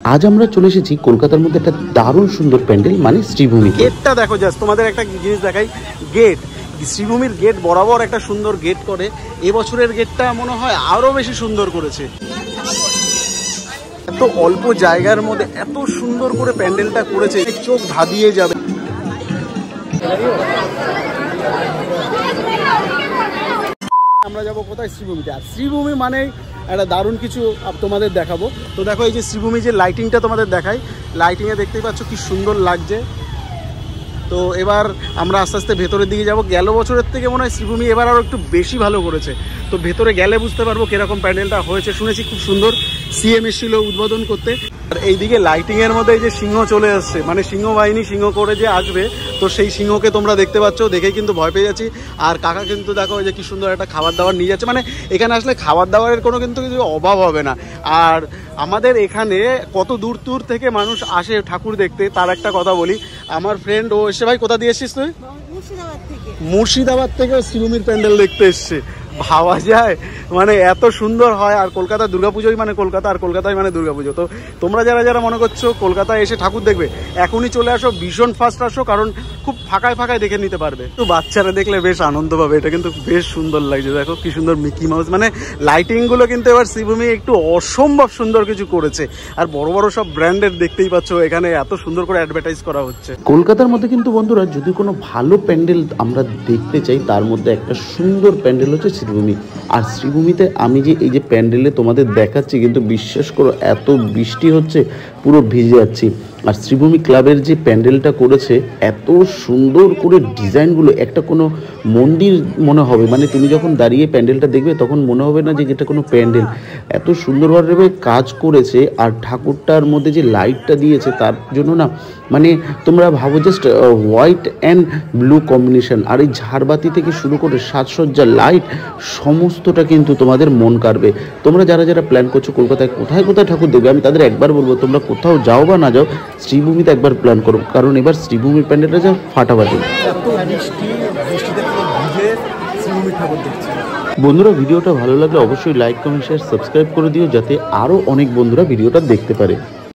আজ আমরা চলে এসেছি কলকাতার মধ্যে একটা দারুণ সুন্দর প্যান্ডেল মানে শ্রীভূমি। গেটটা দেখো, জাস্ট তোমাদের একটা জিনিস দেখাই। গেট, শ্রীভূমির গেট বরাবর একটা সুন্দর গেট করে। এবছরের গেটটা মনে হয় আরো বেশি সুন্দর করেছে। এত অল্প জায়গার মধ্যে এত সুন্দর করে প্যান্ডেলটা করেছে, চোখ ধাঁধিয়ে যাবে। আমরা যাবো কোথায়? শ্রীভূমিতে। আর শ্রীভূমি মানে একটা দারুণ কিছু তোমাদের দেখাবো। তো দেখো, এই যে শ্রীভূমি যে লাইটিংটা তোমাদের দেখাই, লাইটিংয়ে দেখতেই পাচ্ছ কি সুন্দর লাগছে। তো এবার আমরা আস্তে আস্তে ভেতরের দিকে যাব। গেল বছরের থেকে মনে হয় শ্রীভূমি এবার আরও একটু বেশি ভালো করেছে। তো ভেতরে গেলে বুঝতে পারবো কীরকম প্যান্ডেলটা হয়েছে। শুনেছি খুব সুন্দর, সিএম এসেছিল উদ্বোধন করতে। আর এইদিকে লাইটিংয়ের মধ্যে এই যে সিংহ চলে আসছে, মানে সিংহ বাহিনী সিংহ করে যে আসবে, তো সেই সিংহকে তোমরা দেখতে পাচ্ছ, দেখেই কিন্তু ভয় পেয়ে যাচ্ছি। আর কাকা কিন্তু দেখো যে কি সুন্দর একটা খাবার দাবার নিয়ে যাচ্ছে। মানে এখানে আসলে খাবার দাবারের কোনো কিন্তু কিছু অভাব হবে না। আর আমাদের এখানে কত দূর দূর থেকে মানুষ আসে ঠাকুর দেখতে, তার একটা কথা বলি। আমার ফ্রেন্ড ও এসে, ভাই কোথা দিয়ে এসছিস তুই? মুর্শিদাবাদ থেকে শ্রীভূমির প্যান্ডেল দেখতে এসছে। ভাবা যায় মানে এত সুন্দর হয়। আর কলকাতা দুর্গাপুজোই মানে কলকাতা, আর কলকাতায় মানে দুর্গাপুজো। তো তোমরা যারা যারা মনে করছো কলকাতায় এসে ঠাকুর দেখবে, এখনই চলে আসো, ভীষণ ফাস্ট আসো, কারণ খুব ফাঁকায় ফাঁকায় দেখে নিতে পারবে। তো বাচ্চারা দেখলে বেশ আনন্দ পাবে। এটা কিন্তু বেশ সুন্দর লাগছে, দেখো কি সুন্দর মিকি মাউস। মানে লাইটিংগুলো কিন্তু এবার শ্রীভূমি একটু অসম্ভব সুন্দর কিছু করেছে। আর বড় বড় সব ব্র্যান্ডের দেখতেই পাচ্ছ এখানে এত সুন্দর করে অ্যাডভার্টাইজ করা হচ্ছে। কলকাতার মধ্যে কিন্তু বন্ধুরা যদি কোনো ভালো প্যান্ডেল আমরা দেখতে চাই, তার মধ্যে একটা সুন্দর প্যান্ডেল হচ্ছে শ্রীভূমি। আর শ্রীভূমিতে আমি যে এই যে প্যান্ডেলে তোমাদের দেখাচ্ছি, কিন্তু বিশ্বাস করো এত বৃষ্টি হচ্ছে পুরো ভিজে যাচ্ছি। আর শ্রীভূমি ক্লাবের যে প্যান্ডেলটা করেছে, এত সুন্দর করে ডিজাইনগুলো, একটা কোনো মন্দির মনে হবে। মানে তুমি যখন দাঁড়িয়ে প্যান্ডেলটা দেখবে তখন মনে হবে না যে এটা কোনো প্যান্ডেল। এত সুন্দরভাবে কাজ করেছে। আর ঠাকুরটার মধ্যে যে লাইটটা দিয়েছে, তার জন্য না মানে তোমরা ভাবো just white and blue combination. আর এই ঝাড়বাতি থেকে শুরু করে সাজসজ্জা, লাইট, সমস্তটা কিন্তু তোমাদের মন কাড়বে। তোমরা যারা যারা প্ল্যান করছো কলকাতায় কোথায় কোথায় ঠাকুর দেখবে, আমি তাদের একবার বলবো, তোমরা কোথাও যাও বা না যাও, শ্রীভূমিতে একবার প্ল্যান করো, কারণ এবার শ্রীভূমির প্যান্ডেলটা যা ফাটাফাটি। বন্ধুরা, ভিডিওটা ভালো লাগলে অবশ্যই লাইক, কমেন্ট, শেয়ার, সাবস্ক্রাইব করে দিও, যাতে আরও অনেক বন্ধুরা ভিডিওটা দেখতে পারে।